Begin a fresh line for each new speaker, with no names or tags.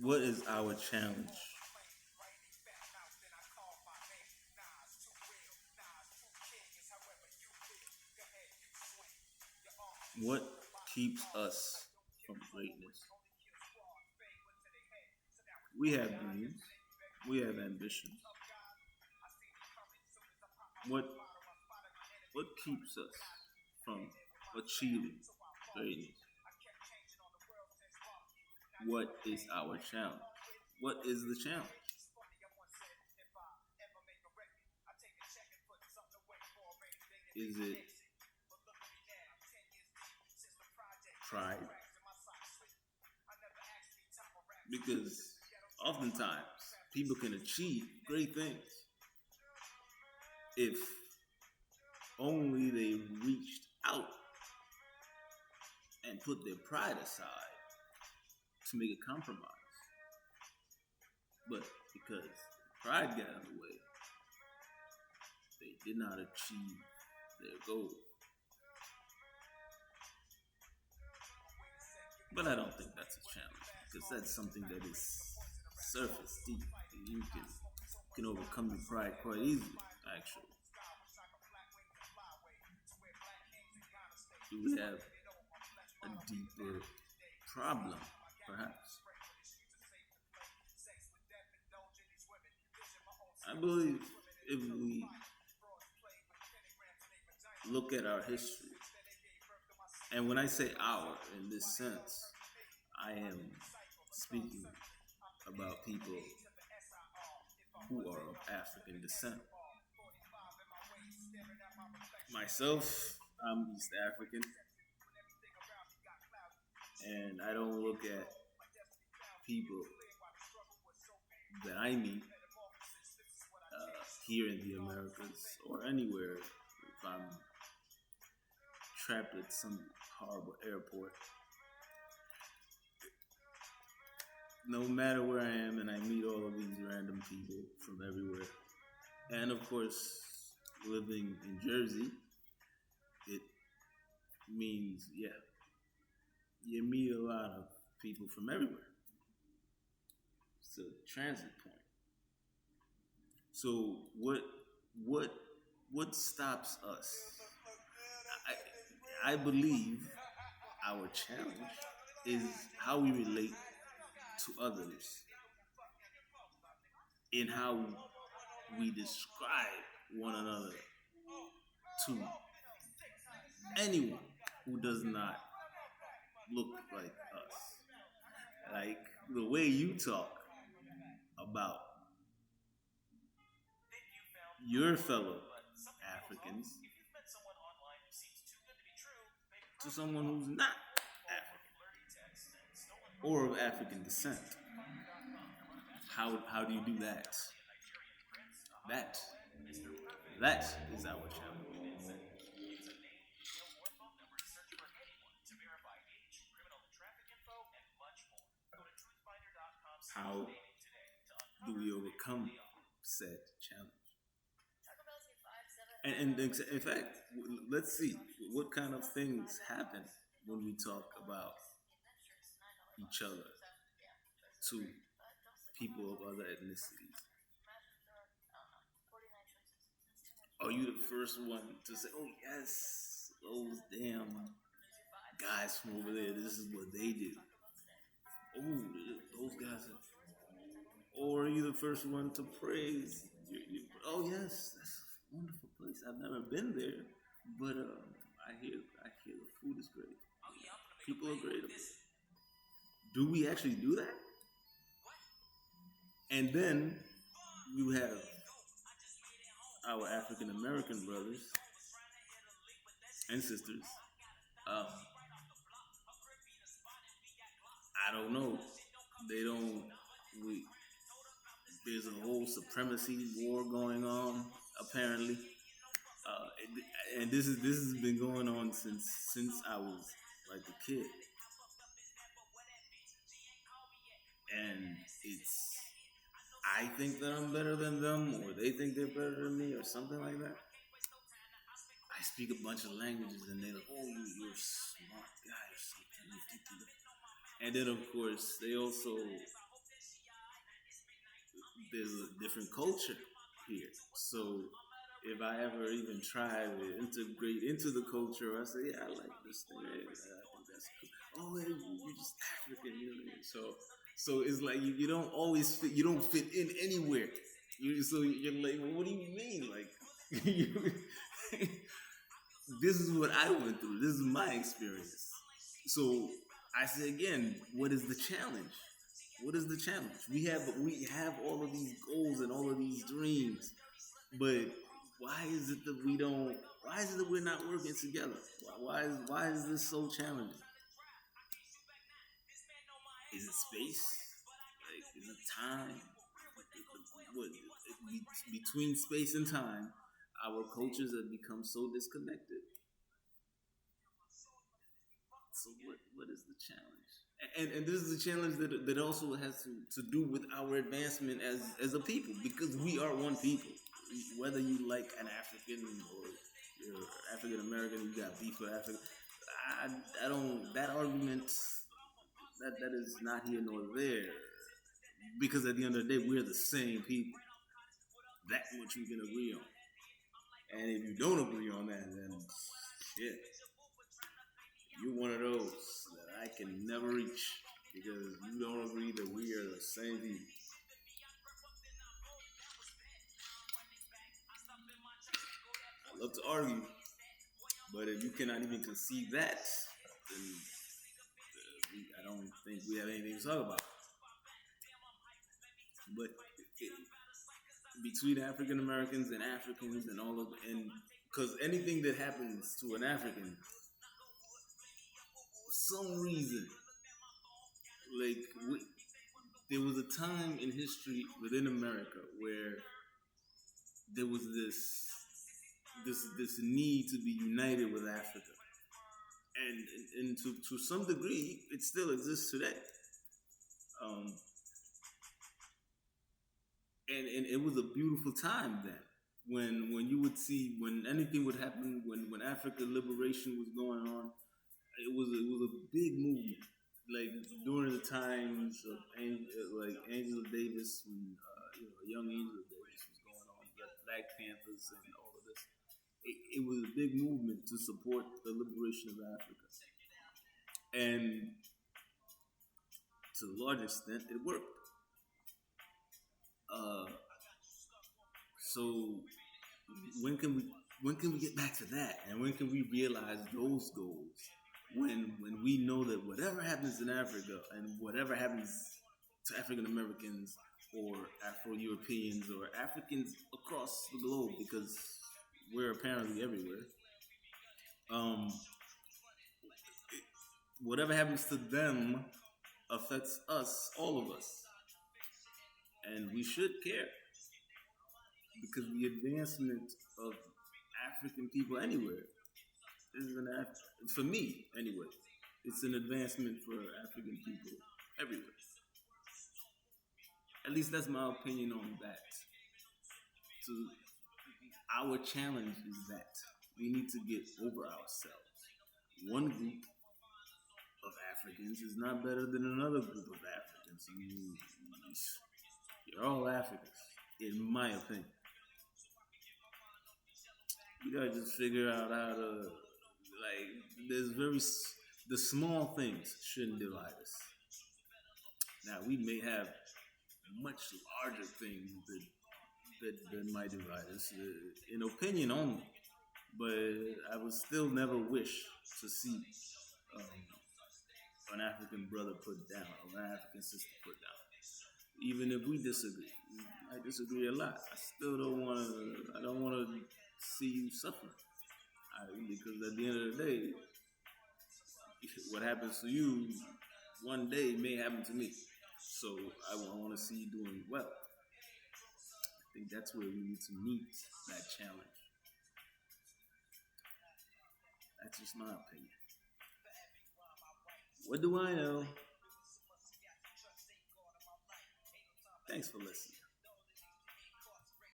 What is our challenge? What keeps us from greatness? We have dreams. We have ambitions. What what keeps us from achieving greatness? What is our challenge? What is the challenge? Is it pride? Because oftentimes people can achieve great things if only they reached out and put their pride aside to make a compromise. But because pride got in the way, they did not achieve their goal. But I don't think that's a challenge because that's something that is surface deep. You can overcome your pride quite easily, actually. Do we have a deeper problem, perhaps? I believe if we look at our history, and when I say our in this sense, I am speaking about people who are of African descent. Myself, I'm East African, and I don't look at people that I meet here in the Americas or anywhere if I'm trapped at some horrible airport. No matter where I am, and I meet all of these random people from everywhere. And of course, living in Jersey, it means, yeah, you meet a lot of people from everywhere. It's a transit point. So what what stops us? I believe our challenge is how we relate to others in how we describe one another to anyone who does not look like us. Like the way you talk about your fellow Africans to someone who's not African or of African descent. How do you do that? That that is our challenge. How do we overcome said challenge? And in fact, let's see what kind of things happen when we talk about each other to people of other ethnicities. Are you the first one to say, "Oh yes, those damn guys from over there, this is what they do"? Oh, those guys are. Or are you the first one to praise? Oh yes, that's a wonderful place. I've never been there, but I hear the food is great. People are great. Do we actually do that? And then you have our African American brothers and sisters. Um, I don't know. They don't. We There's a whole supremacy war going on apparently, and this has been going on since I was like a kid, and it's I think that I'm better than them, or they think they're better than me, or something like that. I speak a bunch of languages, and they're like, "Oh, you're a smart guy or something." And then, of course, they also there's a different culture here. So if I ever even try to integrate into the culture, I say, yeah, I like this thing. Hey, I think that's cool. Oh, hey, you're just African, you know what I mean? So it's like you don't always fit. You don't fit in anywhere. So you're like, well, what do you mean? Like, you, this is what I went through. This is my experience. So I say again, what is the challenge? What is the challenge? We have all of these goals and all of these dreams, but why is it that we don't? Why is it that we're not working together? Why is this so challenging? Is it space? Like, is it time? What, between space and time, our cultures have become so disconnected. So what is the challenge? And this is a challenge that also has to do with our advancement as a people, because we are one people. Whether you like an African or you're African American, you got beef with Africa. I don't. That argument, that is not here nor there, because at the end of the day, we're the same people. That much we can agree on. And if you don't agree on that, then shit, you're one of those that I can never reach, because you don't agree that we are the same people. I love to argue, but if you cannot even concede that, then I don't think we have anything to talk about. But it, between African Americans and Africans and all of, and because anything that happens to an African, for some reason, like we, there was a time in history within America where there was this need to be united with Africa, and to some degree, it still exists today. Um, and it was a beautiful time then, when you would see, when anything would happen, when Africa liberation was going on, it was a big movement, like during the times of like Angela Davis, when young Angela Davis was going on, you got Black Panthers and all of this. It was a big movement to support the liberation of Africa, and to a large extent, it worked. Uh, so when can we when can we get back to that, and when can we realize those goals? When we know that whatever happens in Africa and whatever happens to African Americans or Afro Europeans or Africans across the globe, because we're apparently everywhere. Um, whatever happens to them affects us, all of us, and we should care, because the advancement of African people anywhere is for me anyway. It's an advancement for African people everywhere. At least that's my opinion on that. So our challenge is that we need to get over ourselves. One group of Africans is not better than another group of Africans. You're all Africans, in my opinion. You gotta just figure out how to, like, the small things shouldn't divide us. Now we may have much larger things that might divide us, in opinion only. But I would still never wish to see an African brother put down or an African sister put down. Even if we disagree, I disagree a lot. I still don't want to. I don't want to see you suffer. Because at the end of the day, what happens to you one day may happen to me. So I want to see you doing well. I think that's where we need to meet that challenge. That's just my opinion. What do I know? Thanks for listening.